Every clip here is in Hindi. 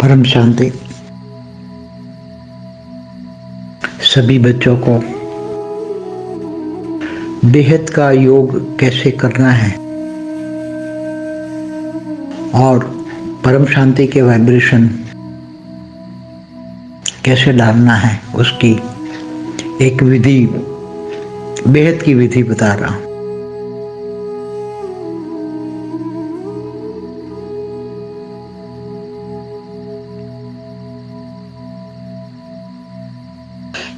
परम शांति। सभी बच्चों को बेहद का योग कैसे करना है और परम शांति के वाइब्रेशन कैसे डालना है, उसकी एक विधि, बेहद की विधि बता रहा हूं।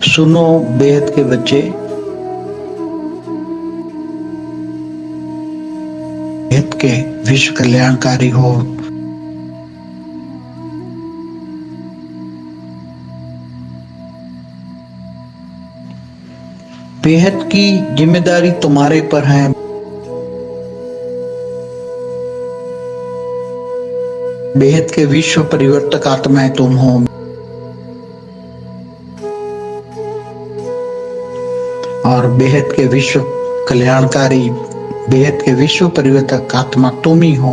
सुनो बेहद के बच्चे, बेहद के विश्व कल्याणकारी हो। बेहद की जिम्मेदारी तुम्हारे पर है। बेहद के विश्व परिवर्तक आत्माएं तुम हो और बेहद के विश्व कल्याणकारी, बेहद के विश्व परिवर्तक आत्मा तुम ही हो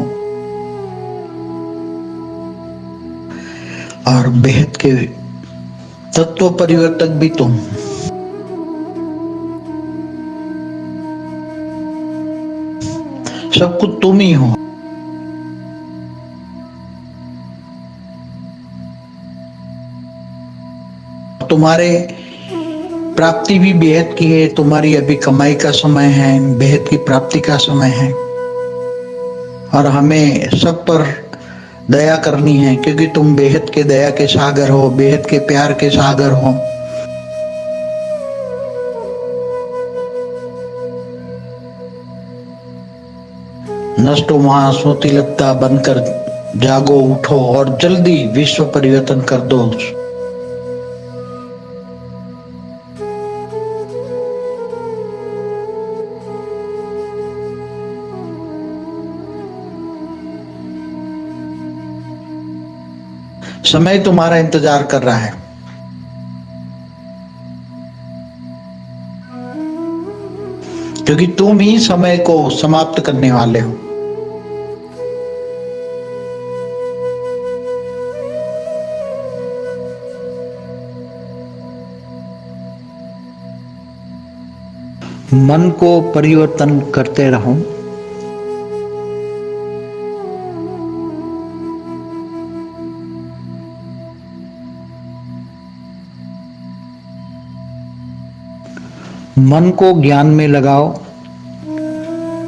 और बेहद के तत्व परिवर्तक भी तुम। सब कुछ तुम ही हो। तुम्हारे प्राप्ति भी बेहद की है। तुम्हारी अभी कमाई का समय है, बेहद की प्राप्ति का समय है और हमें सब पर दया करनी है, क्योंकि तुम बेहद के दया के सागर हो, बेहद के प्यार के सागर हो। नष्टो वहां सोती लगता बनकर जागो, उठो और जल्दी विश्व परिवर्तन कर दो। समय तुम्हारा इंतजार कर रहा है। क्योंकि तुम ही समय को समाप्त करने वाले हो। मन को परिवर्तन करते रहो। मन को ज्ञान में लगाओ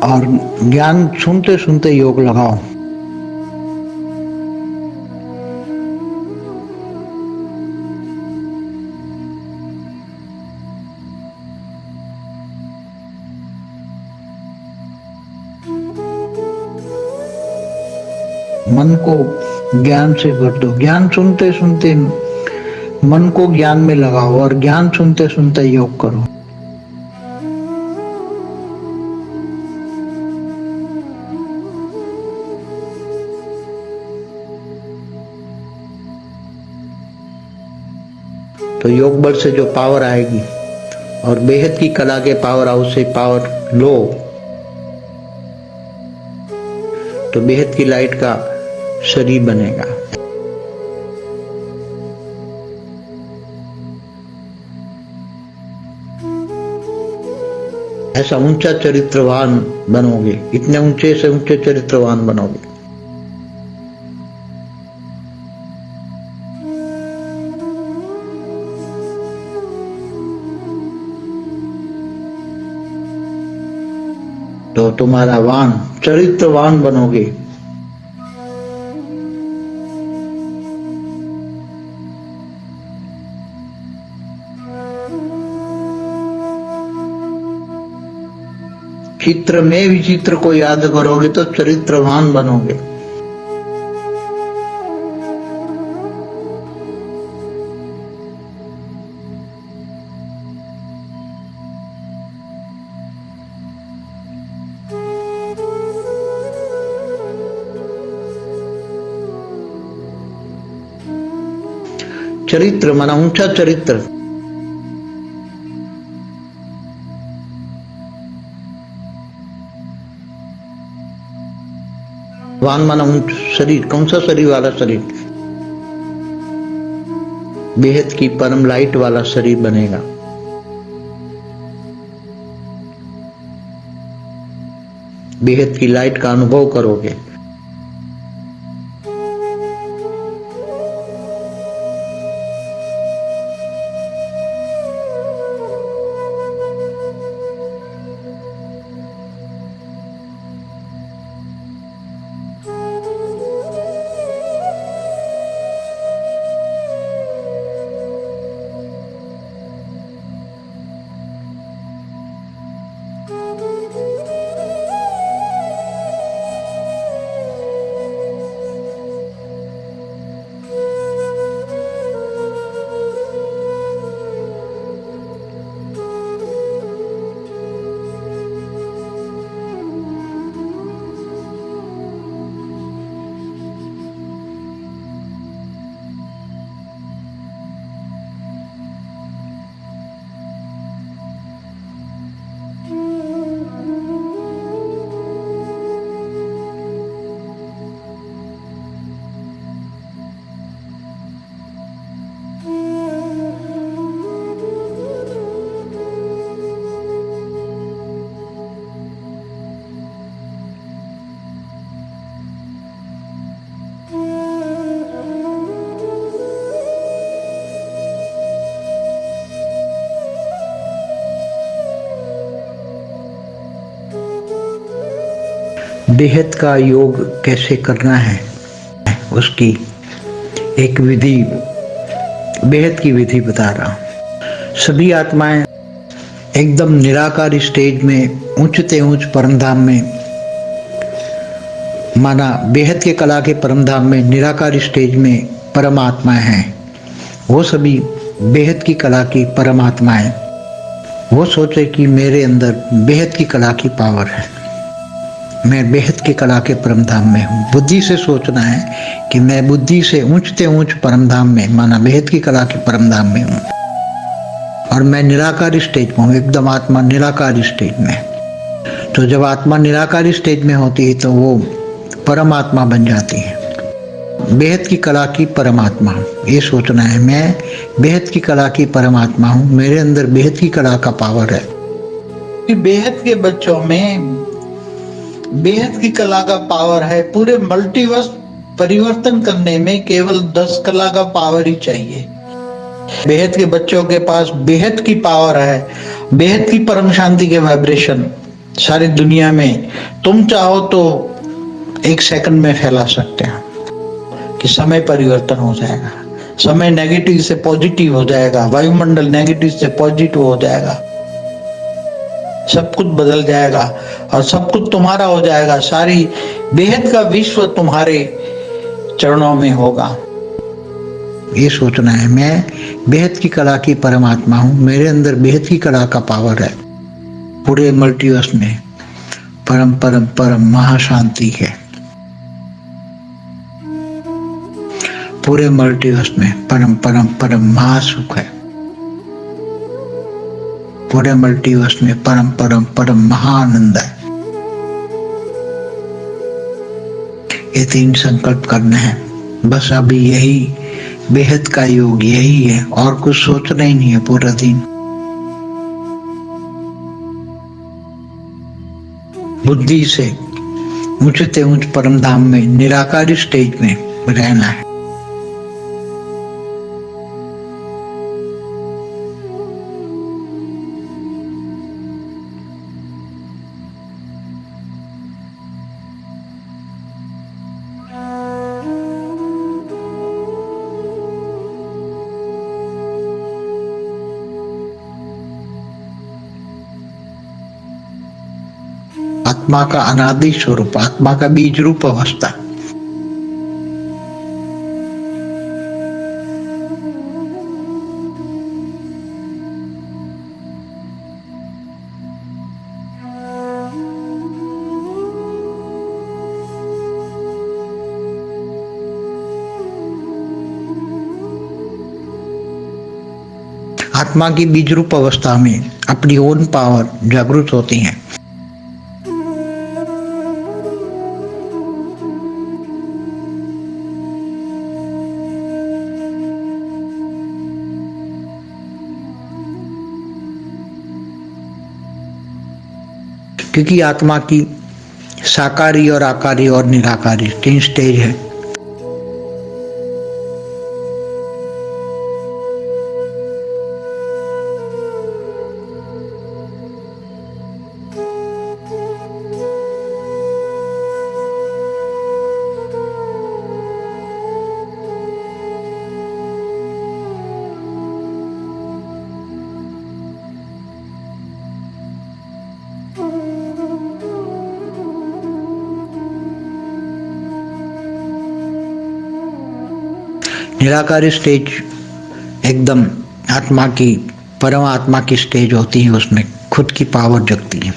और ज्ञान सुनते सुनते योग लगाओ। मन को ज्ञान से भर दो। ज्ञान सुनते सुनते मन को ज्ञान में लगाओ और ज्ञान सुनते सुनते योग करो। तो योग बल से जो पावर आएगी और बेहद की कला के पावर हाउस से पावर लो तो बेहद की लाइट का शरीर बनेगा। ऐसा ऊंचा चरित्रवान बनोगे, इतने ऊंचे से ऊंचे चरित्रवान बनोगे। तो तुम्हारा वान चरित्रवान बनोगे। चित्र में विचित्र को याद करोगे तो चरित्रवान बनोगे। चरित्र माना ऊंचा चरित्र। वान माना शरीर, कौन सा शरीर वाला शरीर? बेहद की परम लाइट वाला शरीर बनेगा। बेहद की लाइट का अनुभव करोगे। बेहद का योग कैसे करना है, उसकी एक विधि, बेहद की विधि बता रहा हूं। सभी आत्माएं एकदम निराकार स्टेज में, ऊंचते ऊंच परमधाम में, माना बेहद के कला के परमधाम में निराकार स्टेज में परमात्माएं हैं। वो सभी बेहद की कला की परमात्माएं, वो सोचे कि मेरे अंदर बेहद की कला की पावर है, मैं बेहद की कला के परमधाम में हूँ। बुद्धि से सोचना है कि मैं बुद्धि से ऊंचते ऊंच परमधाम में, माना बेहद की कला के परमधाम में हूँ, और मैं निराकार स्टेज में हूँ, एकदम आत्मा निराकार स्टेज में। तो जब आत्मा निराकार स्टेज में होती है तो वो परमात्मा बन जाती है, बेहद की कला की परमात्मा। ये सोचना है मैं बेहद की कला की परमात्मा हूँ, मेरे अंदर बेहद की कला का पावर है। बेहद के बच्चों में बेहद की कला का पावर है। पूरे मल्टीवर्स परिवर्तन करने में केवल 10 कला का पावर ही चाहिए। बेहद के बच्चों के पास बेहद की पावर है, बेहद की परम शांति के वाइब्रेशन सारी दुनिया में तुम चाहो तो 1 सेकंड में फैला सकते हैं कि समय परिवर्तन हो जाएगा, समय नेगेटिव से पॉजिटिव हो जाएगा, वायुमंडल नेगेटिव से पॉजिटिव हो जाएगा, सब कुछ बदल जाएगा और सब कुछ तुम्हारा हो जाएगा। सारी बेहद का विश्व तुम्हारे चरणों में होगा। ये सोचना है मैं बेहद की कला की परमात्मा हूँ, मेरे अंदर बेहद की कला का पावर है। पूरे मल्टीवर्स में परम परम परम महाशांति है। पूरे मल्टीवर्स में परम परम परम महासुख है। पूरे मल्टीवर्स में परम परम परम महाआनंद है। ये 3 संकल्प करने हैं बस। अभी यही बेहद का योग यही है, और कुछ सोचना ही नहीं है पूरा दिन। बुद्धि से ऊंचते ऊंच परमधाम में निराकार स्टेज में रहना है। आत्मा का अनादि स्वरूप, आत्मा का बीज रूप अवस्था। आत्मा की बीज रूप अवस्था में अपनी ओन पावर जागृत होती है। क्योंकि आत्मा की साकारी और आकारी और निराकारी 3 स्टेज है। निराकारी स्टेज एकदम आत्मा की, परमात्मा की स्टेज होती है, उसमें खुद की पावर जगती है।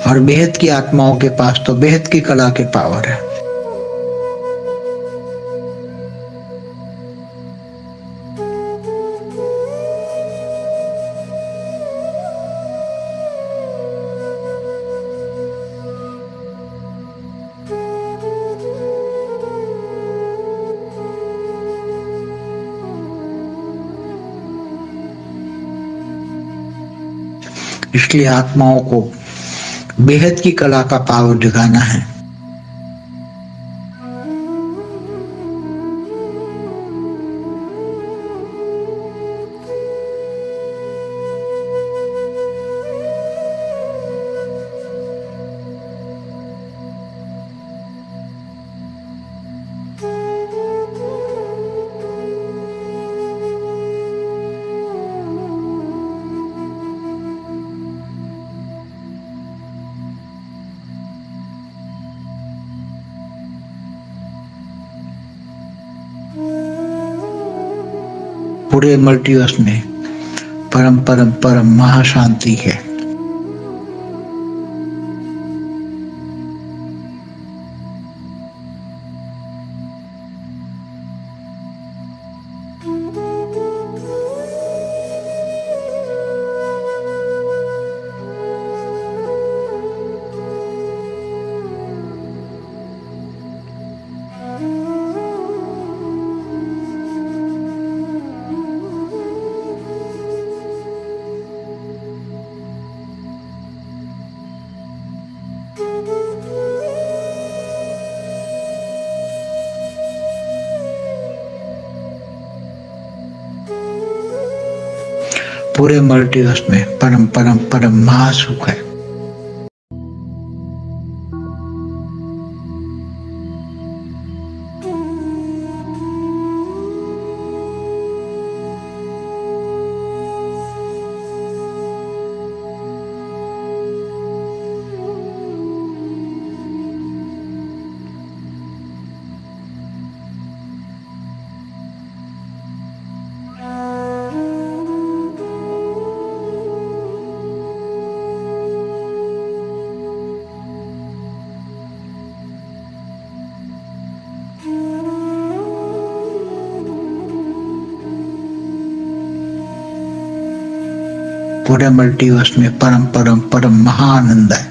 और बेहद की आत्माओं के पास तो बेहद की कला की पावर है। इसलिए आत्माओं को बेहद की कला का पावर जगाना है। पूरे मल्टीवर्स में परम परम परम महाशांति है। पूरे मल्टीवर्स में परम परम परम महासुख है। पूरे मल्टीवर्स में परम परम परम महाआनंद है।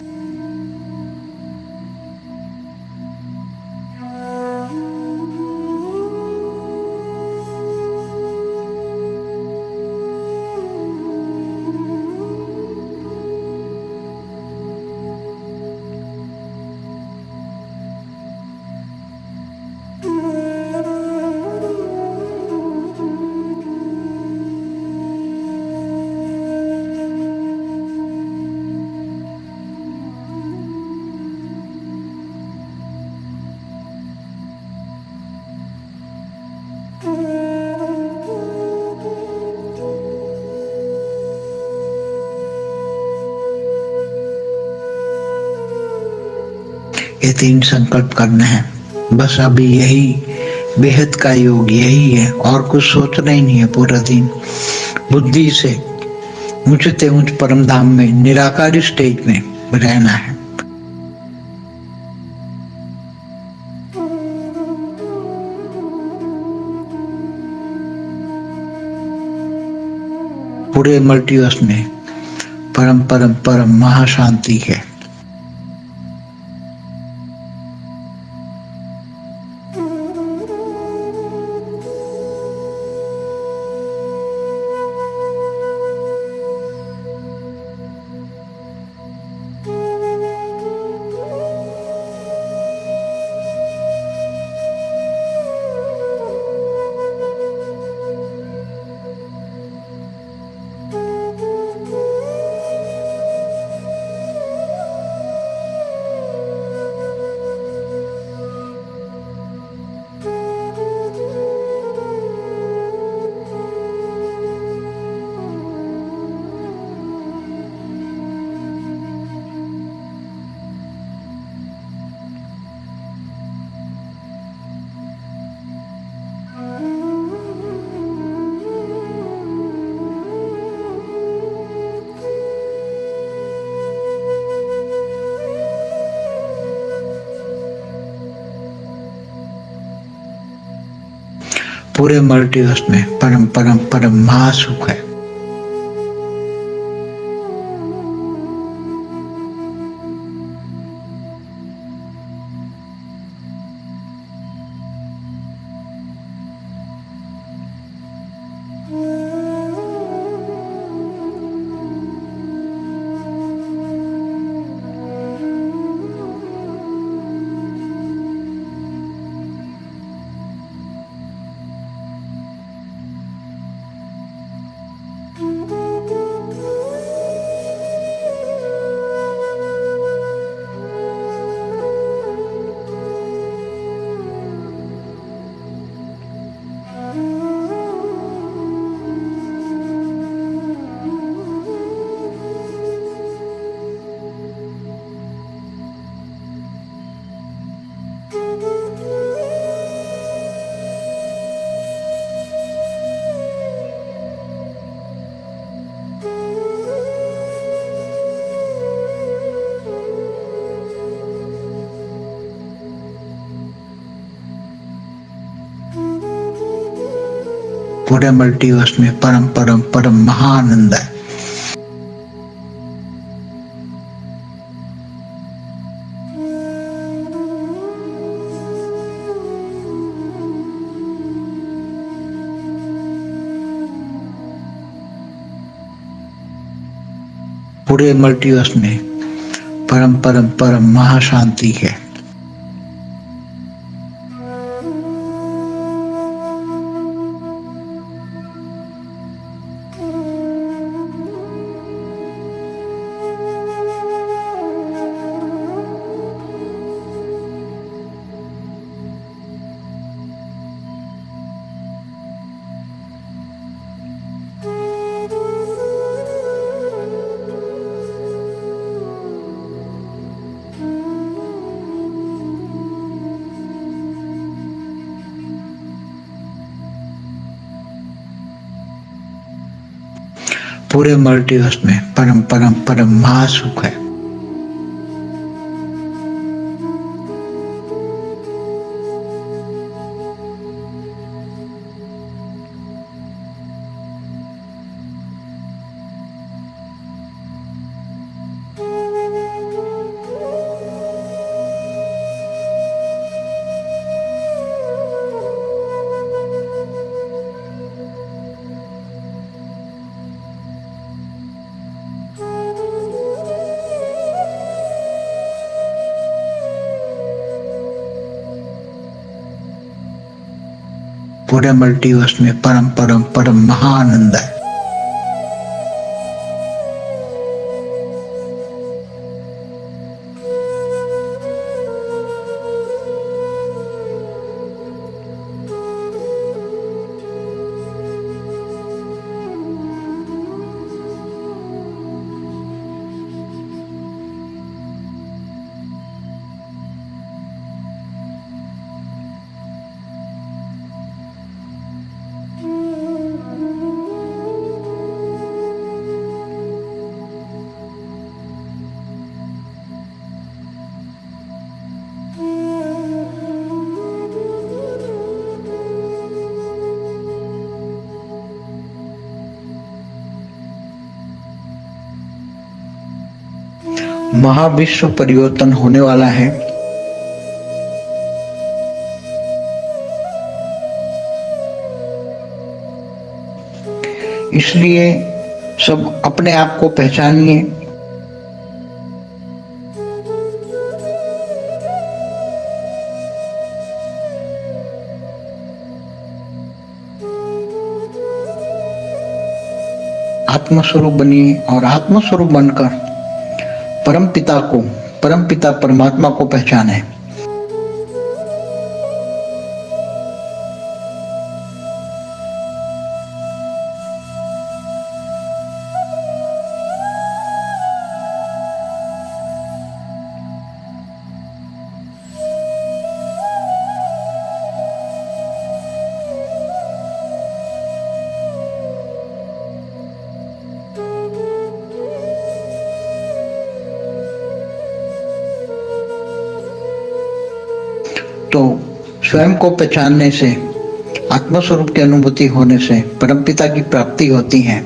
ये 3 संकल्प करने हैं बस। अभी यही बेहद का योग यही है, और कुछ सोचना ही नहीं है। पूरा दिन बुद्धि से ऊंचते ऊंच परम धाम में निराकारी स्टेज में रहना है। पूरे मल्टीवर्स में परम परम परम महाशांति है। पूरे मल्टीवर्स में परम परम परम महासुख है। पूरे मल्टीवर्स में परम परम परम महानंद है। पूरे मल्टीवर्स में परम परम परम महाशांति है। पूरे मल्टीवर्स में परम परम परम महासुख है। पूरे मल्टीवर्स में परम परम परम महानंद है। महाविश्व परिवर्तन होने वाला है। इसलिए सब अपने आप को पहचानिए। आत्मस्वरूप बनिए और आत्मस्वरूप बनकर परम पिता परमात्मा को पहचाने। तो स्वयं को पहचानने से आत्मस्वरूप की अनुभूति होने से परमपिता की प्राप्ति होती है।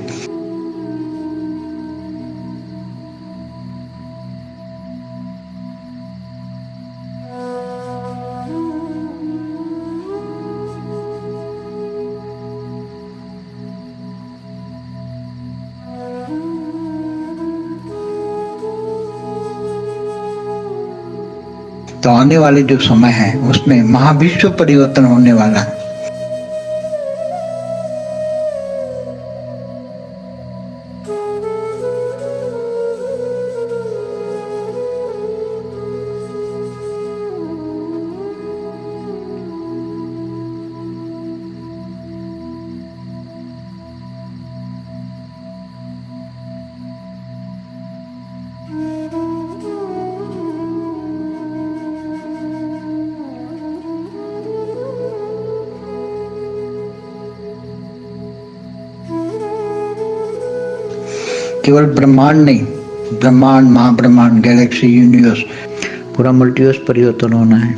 तो आने वाले जो समय है उसमें महाविश्व परिवर्तन होने वाला है। केवल ब्रह्मांड नहीं, ब्रह्मांड, महाब्रह्मांड, गैलेक्सी, यूनिवर्स, पूरा मल्टीवर्स परिवर्तन होना है।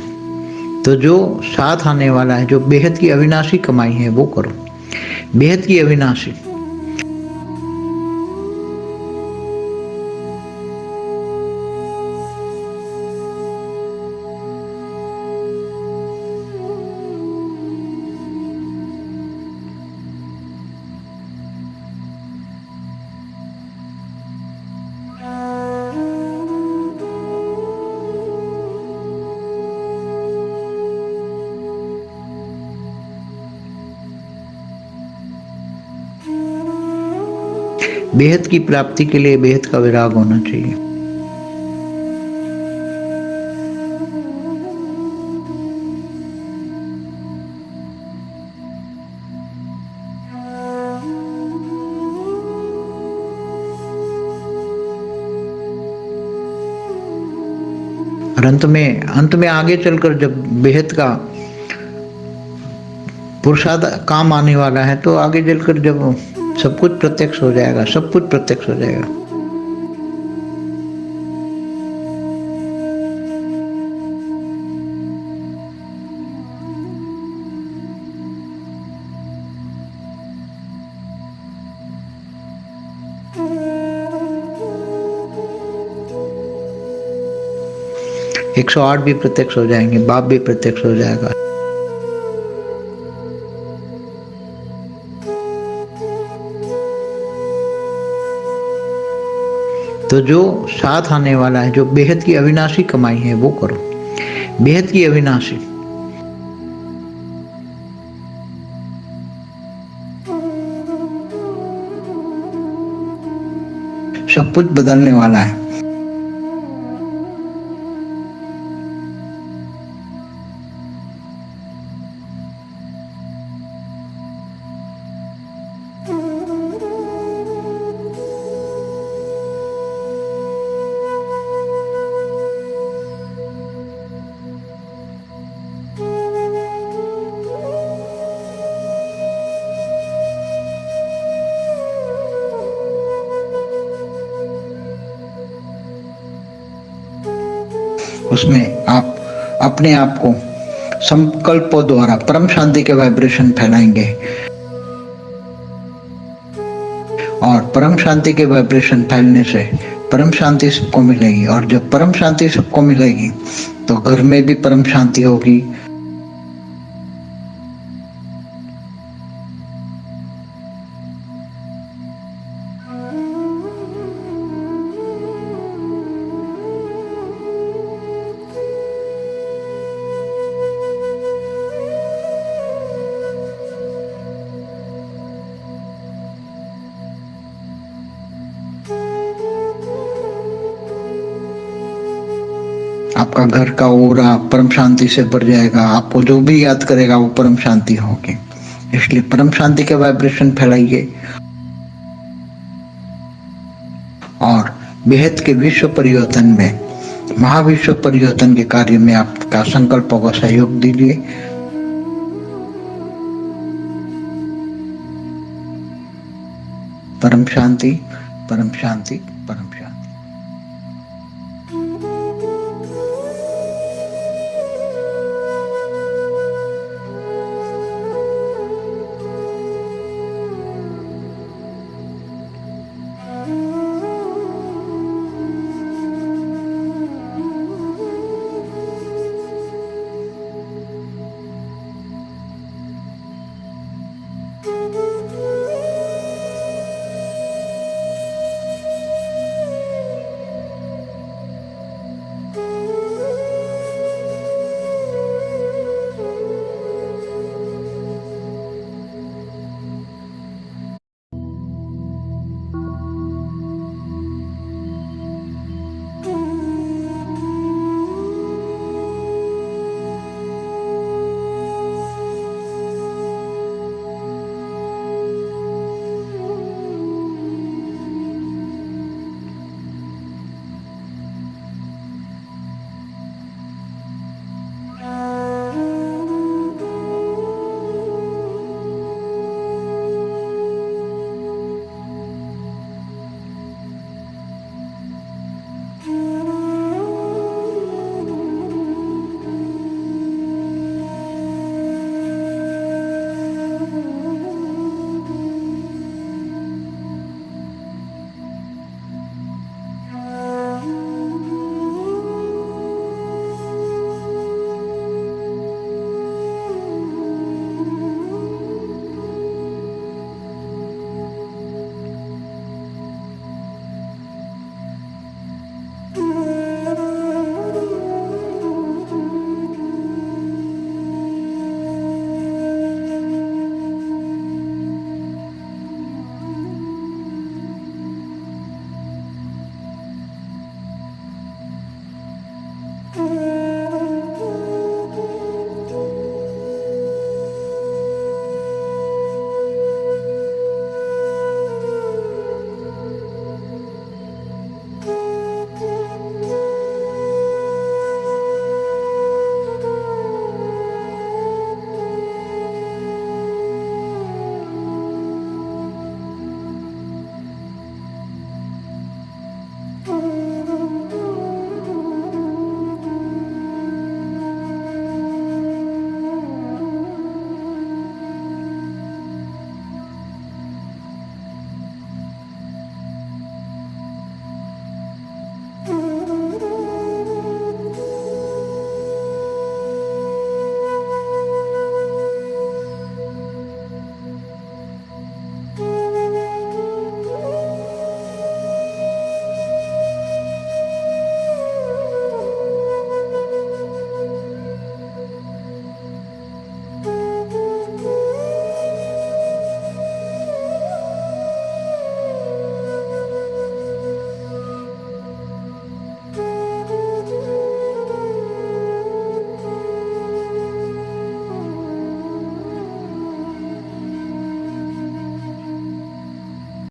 तो जो साथ आने वाला है, जो बेहद की अविनाशी कमाई है वो करो, बेहद की अविनाशी। बेहद की प्राप्ति के लिए बेहद का विराग होना चाहिए। और अंत में आगे चलकर जब बेहद का पुरुषार्थ काम आने वाला है, तो आगे चलकर जब सब कुछ प्रत्यक्ष हो जाएगा, सब कुछ प्रत्यक्ष हो जाएगा। एक 108 भी प्रत्यक्ष हो जाएंगे, बाप भी प्रत्यक्ष हो जाएगा। तो जो साथ आने वाला है, जो बेहद की अविनाशी कमाई है वो करो, बेहद की अविनाशी। सब कुछ बदलने वाला है। उसमें आप अपने आप को संकल्पों द्वारा परम शांति के वाइब्रेशन फैलाएंगे और परम शांति के वाइब्रेशन फैलने से परम शांति सबको मिलेगी। और जब परम शांति सबको मिलेगी तो घर में भी परम शांति होगी, आपका घर का ओरा परम शांति से भर जाएगा। आपको जो भी याद करेगा वो परम शांति होगी। इसलिए परम शांति के वाइब्रेशन फैलाइए और बेहद के विश्व परिवर्तन में, महाविश्व परिवर्तन के कार्य में आपका संकल्पों को सहयोग दीजिए। परम शांति, परम शांति।